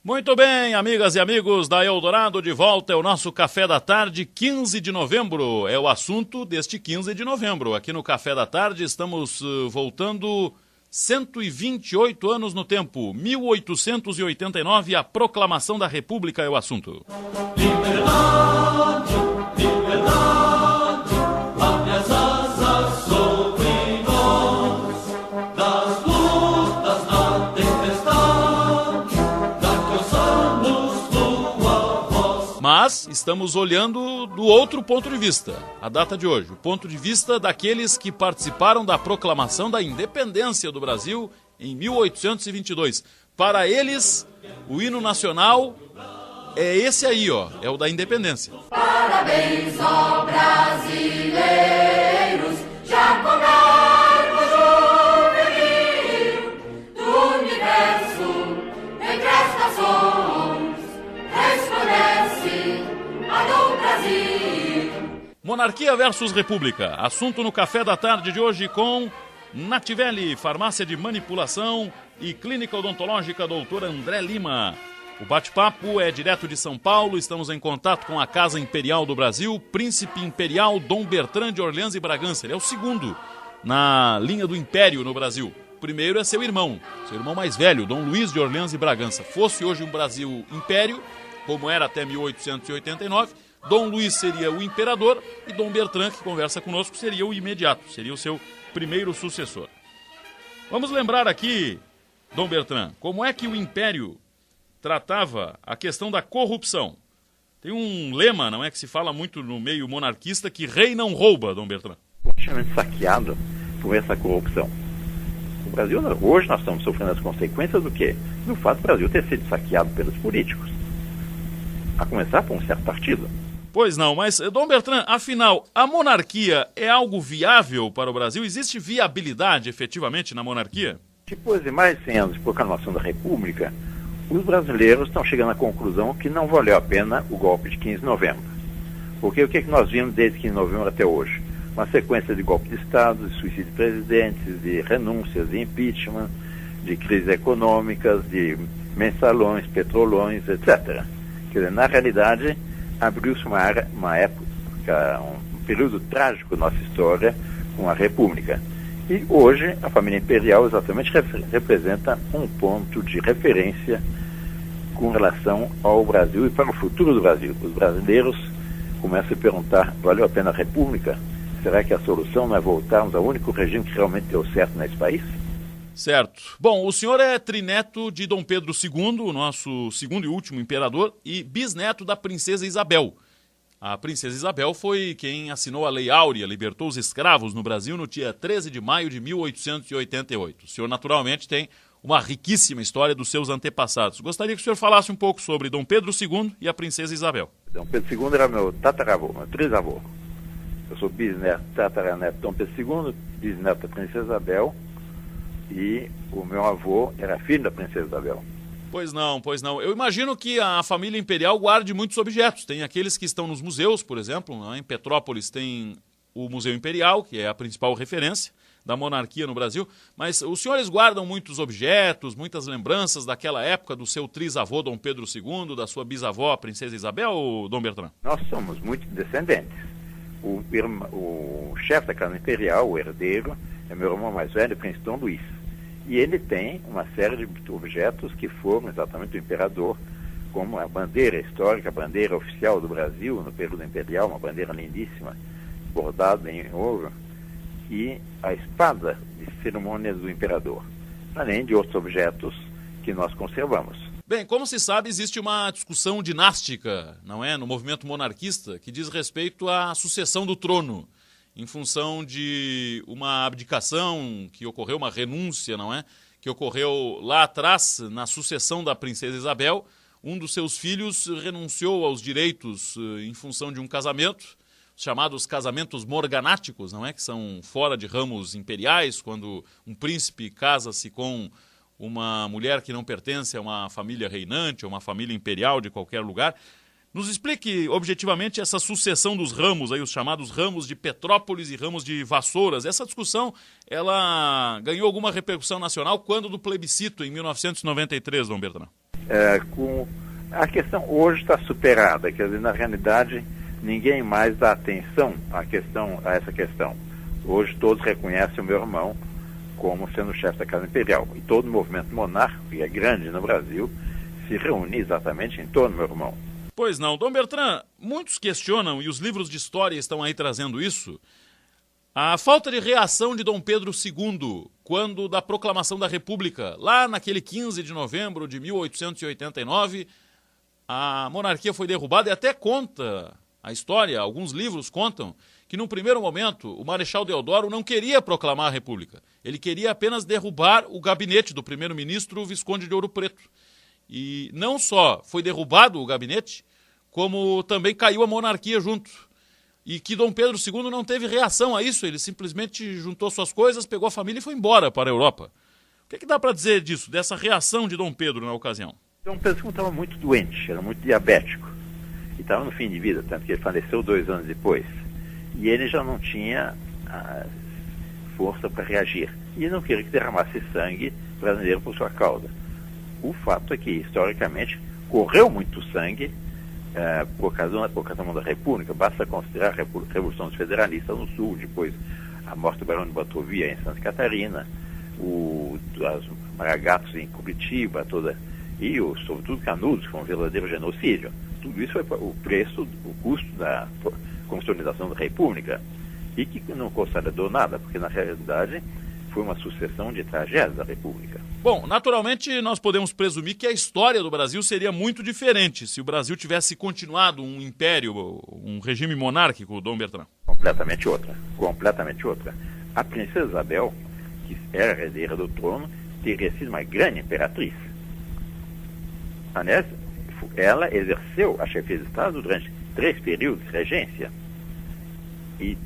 Muito bem, amigas e amigos da Eldorado, de volta é o nosso Café da Tarde, 15 de novembro. É o assunto deste 15 de novembro. Aqui no Café da Tarde estamos voltando 128 anos no tempo. 1889, a Proclamação da República é o assunto. Liberdade, liberdade, abre as asas sobre nós, das lutas na tempestade, dá que ouçamos tua voz. Mas estamos olhando do outro ponto de vista, a data de hoje, o ponto de vista daqueles que participaram da proclamação da independência do Brasil em 1822. Para eles, o hino nacional é esse aí, ó, é o da independência. Parabéns, ó brasileiros, já cobrarmos juvenil do universo, entre as nações, resplandece a do Brasil. Monarquia versus República, assunto no Café da Tarde de hoje com Nativelli, farmácia de manipulação e clínica odontológica Dr. André Lima. O bate-papo é direto de São Paulo, estamos em contato com a Casa Imperial do Brasil, Príncipe Imperial Dom Bertrand de Orleans e Bragança. Ele é o segundo na linha do Império no Brasil. O primeiro é seu irmão mais velho, Dom Luís de Orleans e Bragança. Fosse hoje um Brasil Império, como era até 1889, Dom Luís seria o imperador e Dom Bertrand, que conversa conosco, seria o imediato, seria o seu primeiro sucessor. Vamos lembrar aqui, Dom Bertrand, como é que o Império tratava a questão da corrupção. Tem um lema, não é, que se fala muito no meio monarquista, que rei não rouba, Dom Bertrand. Extremamente saqueado por essa corrupção. O Brasil, hoje nós estamos sofrendo as consequências do quê? Do fato do Brasil ter sido saqueado pelos políticos. A começar por um certo partido. Pois não, mas, Dom Bertrand, afinal, a monarquia é algo viável para o Brasil? Existe viabilidade, efetivamente, na monarquia? Depois de mais de 100 anos de proclamação da República, os brasileiros estão chegando à conclusão que não valeu a pena o golpe de 15 de novembro. Porque o que nós vimos desde 15 de novembro até hoje? Uma sequência de golpes de Estado, de suicídio de presidentes, de renúncias, de impeachment, de crises econômicas, de mensalões, petrolões, etc. Quer dizer, na realidade, abriu-se uma época, um período trágico na nossa história com a República. E hoje a família imperial exatamente representa um ponto de referência com relação ao Brasil e para o futuro do Brasil. Os brasileiros começam a se perguntar, valeu a pena a República? Será que a solução não é voltarmos ao único regime que realmente deu certo nesse país? Certo. Bom, o senhor é trineto de Dom Pedro II, o nosso segundo e último imperador, e bisneto da princesa Isabel. A princesa Isabel foi quem assinou a Lei Áurea, libertou os escravos no Brasil no dia 13 de maio de 1888. O senhor, naturalmente, tem uma riquíssima história dos seus antepassados. Gostaria que o senhor falasse um pouco sobre Dom Pedro II e a princesa Isabel. Dom Pedro II era meu tataravô, meu trisavô. Eu sou bisneto, tataraneto de Dom Pedro II, bisneto da princesa Isabel, e o meu avô era filho da princesa Isabel. Pois não, pois não. Eu imagino que a família imperial guarde muitos objetos. Tem aqueles que estão nos museus, por exemplo. Né? Em Petrópolis tem o Museu Imperial, que é a principal referência da monarquia no Brasil. Mas os senhores guardam muitos objetos, muitas lembranças daquela época do seu trisavô Dom Pedro II, da sua bisavó, a princesa Isabel, Dom Bertrand? Nós somos muitos descendentes. O chefe da Casa Imperial, o herdeiro, é meu irmão mais velho, o príncipe Dom Luís. E ele tem uma série de objetos que foram exatamente do imperador, como a bandeira histórica, a bandeira oficial do Brasil no período imperial, uma bandeira lindíssima, bordada em ouro, e a espada de cerimônias do imperador, além de outros objetos que nós conservamos. Bem, como se sabe, existe uma discussão dinástica, não é, no movimento monarquista, que diz respeito à sucessão do trono, em função de uma abdicação que ocorreu, uma renúncia, não é? Que ocorreu lá atrás, na sucessão da princesa Isabel. Um dos seus filhos renunciou aos direitos em função de um casamento, chamados casamentos morganáticos, não é? Que são fora de ramos imperiais, quando um príncipe casa-se com uma mulher que não pertence a uma família reinante, ou uma família imperial de qualquer lugar. Nos explique objetivamente essa sucessão dos ramos, aí, os chamados ramos de Petrópolis e ramos de Vassouras. Essa discussão, ela ganhou alguma repercussão nacional quando do plebiscito em 1993, Dom Bertrand? A questão hoje está superada, quer dizer, na realidade, ninguém mais dá atenção a essa questão. Hoje todos reconhecem o meu irmão como sendo o chefe da Casa Imperial. E todo o movimento monárquico, que é grande no Brasil, se reúne exatamente em torno do meu irmão. Pois não. Dom Bertrand, muitos questionam, e os livros de história estão aí trazendo isso, a falta de reação de Dom Pedro II, quando da proclamação da República, lá naquele 15 de novembro de 1889, a monarquia foi derrubada, e até conta a história, alguns livros contam, que num primeiro momento o Marechal Deodoro não queria proclamar a República. Ele queria apenas derrubar o gabinete do primeiro-ministro Visconde de Ouro Preto. E não só foi derrubado o gabinete, como também caiu a monarquia junto. E que Dom Pedro II não teve reação a isso, ele simplesmente juntou suas coisas, pegou a família e foi embora para a Europa. O que dá para dizer disso, dessa reação de Dom Pedro na ocasião? Dom Pedro II estava muito doente, era muito diabético. E estava no fim de vida, tanto que ele faleceu 2 anos depois. E ele já não tinha força para reagir. E não queria que derramasse sangue brasileiro por sua causa. O fato é que, historicamente, correu muito sangue por causa da República. Basta considerar a Revolução dos Federalistas no Sul, depois a morte do Barão de Batovia em Santa Catarina, as Maragatos em Curitiba, e sobretudo Canudos, que foi um verdadeiro genocídio. Tudo isso foi o custo da consolidação da República, e que não consolidou nada, porque na realidade foi uma sucessão de tragédias da República. Bom, naturalmente nós podemos presumir que a história do Brasil seria muito diferente se o Brasil tivesse continuado um império, um regime monárquico, Dom Bertrand. Completamente outra, completamente outra. A princesa Isabel, que era herdeira do trono, teria sido uma grande imperatriz. Aliás, ela exerceu a chefia de Estado durante 3 períodos de regência. E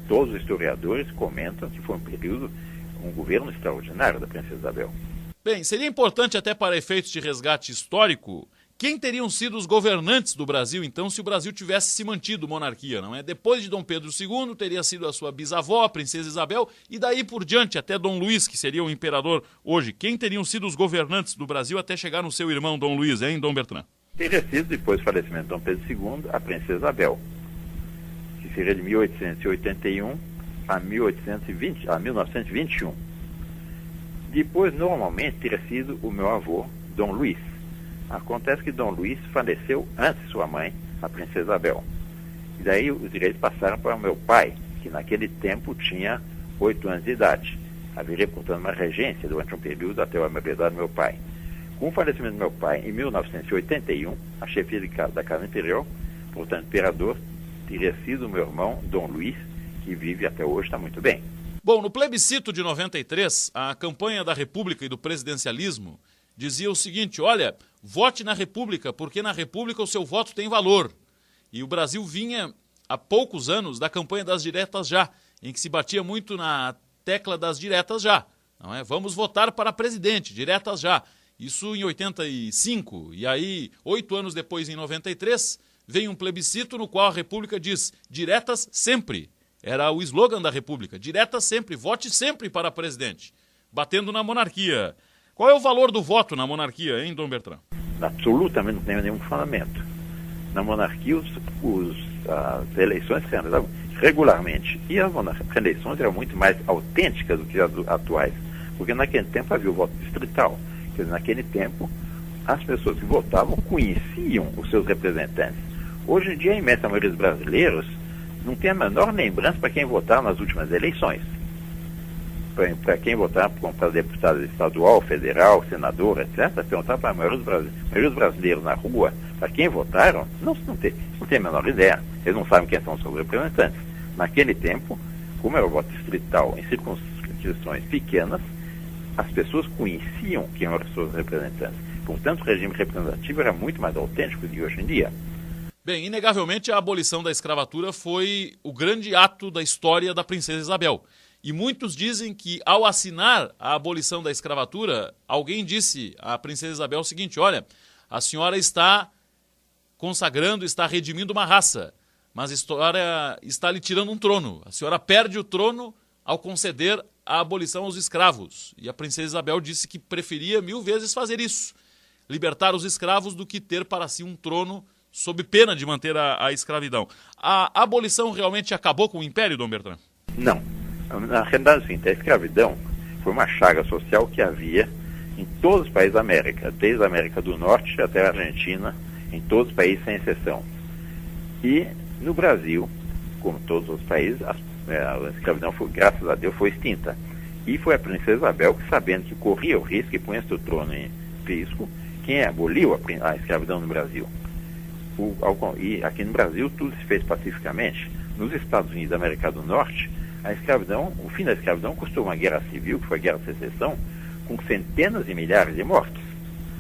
todos os historiadores comentam que foi um governo extraordinário da princesa Isabel. Bem, seria importante até para efeitos de resgate histórico, quem teriam sido os governantes do Brasil, então, se o Brasil tivesse se mantido monarquia, não é? Depois de Dom Pedro II, teria sido a sua bisavó, a princesa Isabel, e daí por diante, até Dom Luís, que seria o imperador hoje. Quem teriam sido os governantes do Brasil até chegar no seu irmão Dom Luís, hein, Dom Bertrand? Teria sido, depois do falecimento de Dom Pedro II, a princesa Isabel, que seria de 1881 a 1921. Depois, normalmente, teria sido o meu avô, Dom Luís. Acontece que Dom Luís faleceu antes de sua mãe, a princesa Isabel. E daí os direitos passaram para o meu pai, que naquele tempo tinha 8 anos de idade. Haveria, portanto, uma regência durante um período até a maioridade do meu pai. Com o falecimento do meu pai, em 1981, a chefia da Casa Imperial, portanto, imperador, teria sido o meu irmão, Dom Luís, que vive até hoje, está muito bem. Bom, no plebiscito de 93, a campanha da República e do presidencialismo dizia o seguinte: olha, vote na República, porque na República o seu voto tem valor. E o Brasil vinha há poucos anos da campanha das diretas já, em que se batia muito na tecla das diretas já. Não é? Vamos votar para presidente, diretas já. Isso em 85, e aí 8 anos depois, em 93, vem um plebiscito no qual a República diz diretas sempre. Era o slogan da República, diretas sempre, vote sempre para presidente, batendo na monarquia. Qual é o valor do voto na monarquia, hein, Dom Bertrand? Absolutamente não tem nenhum fundamento. Na monarquia, as eleições se realizavam regularmente, e as eleições eram muito mais autênticas do que as atuais, porque naquele tempo havia o voto distrital. Quer dizer, naquele tempo, as pessoas que votavam conheciam os seus representantes. Hoje em dia, a imensa maioria dos brasileiros não tem a menor lembrança para quem votar nas últimas eleições. Para quem votar para deputado estadual, federal, senador, etc., perguntar para a maioria dos brasileiros na rua, para quem votaram, não tem a menor ideia. Eles não sabem quem são os seus representantes. Naquele tempo, como era o voto distrital em circunscrições pequenas, as pessoas conheciam quem eram os seus representantes. Portanto, o regime representativo era muito mais autêntico do que hoje em dia. Bem, inegavelmente a abolição da escravatura foi o grande ato da história da princesa Isabel. E muitos dizem que, ao assinar a abolição da escravatura, alguém disse à princesa Isabel o seguinte: olha, a senhora está consagrando, está redimindo uma raça. Mas a história está lhe tirando um trono. A senhora perde o trono ao conceder a abolição aos escravos. E a princesa Isabel disse que preferia 1000 vezes fazer isso. Libertar os escravos do que ter para si um trono sob pena de manter a escravidão. A abolição realmente acabou com o Império, Dom Bertrand? Não. Na realidade, sim, a escravidão foi uma chaga social que havia em todos os países da América, desde a América do Norte até a Argentina, em todos os países sem exceção. E no Brasil, como todos os países, a escravidão, graças a Deus, foi extinta. E foi a princesa Isabel que, sabendo que corria o risco e punha seu trono em risco, quem aboliu a escravidão no Brasil. E aqui no Brasil tudo se fez pacificamente. Nos Estados Unidos da América do Norte, a escravidão, o fim da escravidão custou uma guerra civil, que foi a Guerra de Secessão, com centenas de milhares de mortos.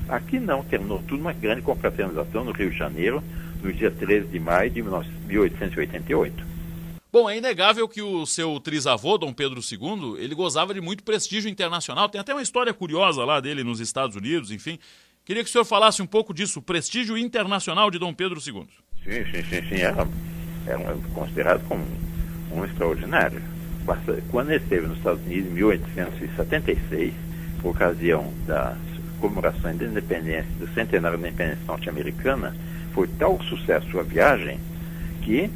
Aqui não, terminou tudo uma grande confraternização no Rio de Janeiro, no dia 13 de maio de 1888. Bom, é inegável que o seu trisavô, Dom Pedro II, ele gozava de muito prestígio internacional. Tem até uma história curiosa lá dele nos Estados Unidos, enfim. Queria que o senhor falasse um pouco disso, o prestígio internacional de Dom Pedro II. Sim. Era considerado como um extraordinário. Quando ele esteve nos Estados Unidos em 1876, por ocasião da comemoração da independência, do centenário da independência norte-americana, foi tal o sucesso sua viagem que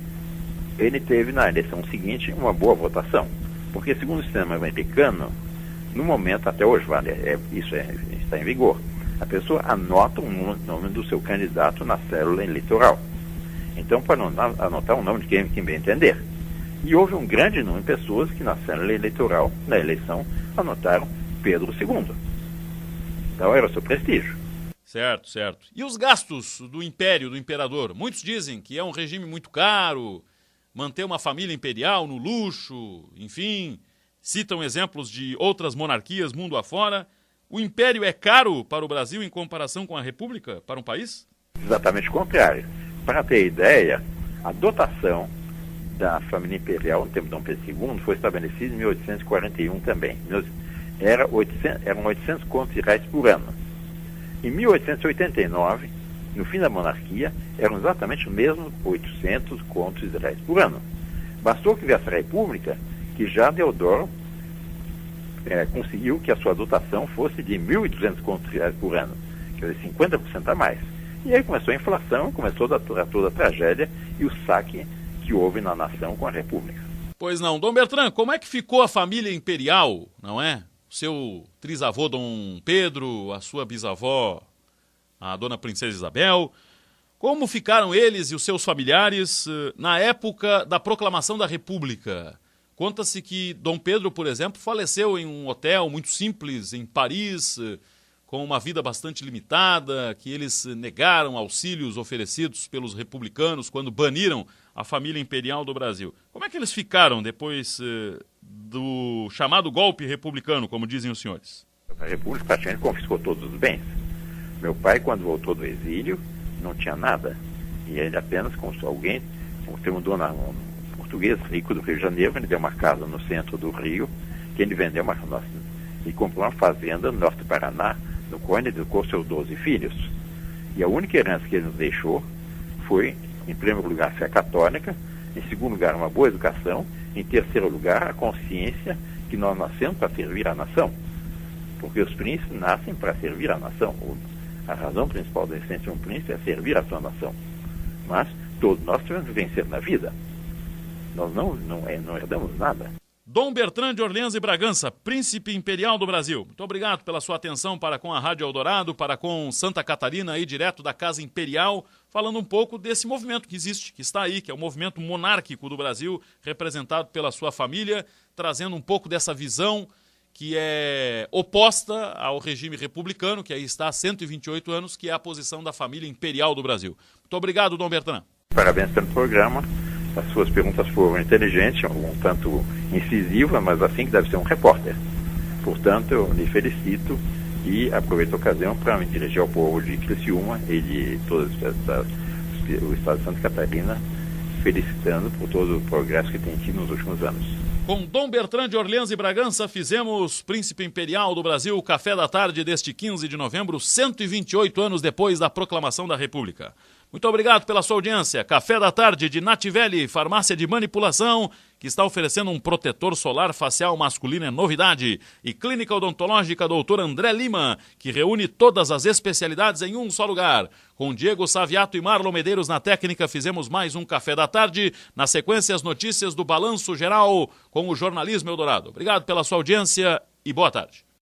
ele teve na eleição seguinte uma boa votação. Porque, segundo o sistema americano, no momento, até hoje, está em vigor, a pessoa anota o nome do seu candidato na célula eleitoral. Então, para anotar o nome de quem bem entender. E houve um grande número de pessoas que na célula eleitoral, na eleição, anotaram Pedro II. Então era o seu prestígio. Certo. E os gastos do Império, do Imperador? Muitos dizem que é um regime muito caro, manter uma família imperial no luxo, enfim, citam exemplos de outras monarquias mundo afora. O Império é caro para o Brasil em comparação com a República, para um país? Exatamente o contrário. Para ter ideia, a dotação da família imperial no tempo de Dom Pedro II foi estabelecida em 1841 também. Eram 800 contos de reais por ano. Em 1889, no fim da monarquia, eram exatamente os mesmos 800 contos de reais por ano. Bastou que viesse a República, que já Deodoro conseguiu que a sua dotação fosse de 1.200 contos de reais por ano, quer dizer, 50% a mais. E aí começou a inflação, começou toda a tragédia e o saque que houve na nação com a República. Pois não. Dom Bertrand, como é que ficou a família imperial, não é? Seu trisavô Dom Pedro, a sua bisavó, a dona princesa Isabel. Como ficaram eles e os seus familiares na época da proclamação da República? Conta-se que Dom Pedro, por exemplo, faleceu em um hotel muito simples em Paris, com uma vida bastante limitada, que eles negaram auxílios oferecidos pelos republicanos quando baniram a família imperial do Brasil. Como é que eles ficaram depois do chamado golpe republicano, como dizem os senhores? A República praticamente confiscou todos os bens. Meu pai, quando voltou do exílio, não tinha nada. E ele apenas com alguém, tem um português rico do Rio de Janeiro, ele deu uma casa no centro do Rio, que ele vendeu e comprou uma fazenda no norte do Paraná, no qual ele educou seus 12 filhos. E a única herança que ele nos deixou foi, em primeiro lugar, a fé católica, em segundo lugar, uma boa educação, em terceiro lugar, a consciência que nós nascemos para servir a nação. Porque os príncipes nascem para servir a nação. A razão principal da existência de um príncipe é servir a sua nação. Mas todos nós tivemos que vencer na vida. Nós não herdamos nada. Dom Bertrand de Orleans e Bragança, Príncipe Imperial do Brasil. Muito obrigado pela sua atenção para com a Rádio Eldorado, para com Santa Catarina, aí direto da Casa Imperial, falando um pouco desse movimento que existe, que está aí, que é o movimento monárquico do Brasil, representado pela sua família, trazendo um pouco dessa visão que é oposta ao regime republicano, que aí está há 128 anos, que é a posição da família imperial do Brasil. Muito obrigado, Dom Bertrand. Parabéns pelo programa. As suas perguntas foram inteligentes, um tanto incisivas, mas assim que deve ser um repórter. Portanto, eu lhe felicito e aproveito a ocasião para me dirigir ao povo de Criciúma e de todo o estado de Santa Catarina, felicitando por todo o progresso que tem tido nos últimos anos. Com Dom Bertrand de Orleans e Bragança, fizemos Príncipe Imperial do Brasil, Café da Tarde deste 15 de novembro, 128 anos depois da proclamação da República. Muito obrigado pela sua audiência. Café da tarde de Nativelli, farmácia de manipulação, que está oferecendo um protetor solar facial masculino, é novidade. E Clínica Odontológica Dr. André Lima, que reúne todas as especialidades em um só lugar. Com Diego Saviato e Marlon Medeiros na técnica, fizemos mais um Café da Tarde. Na sequência, as notícias do Balanço Geral com o Jornalismo Eldorado. Obrigado pela sua audiência e boa tarde.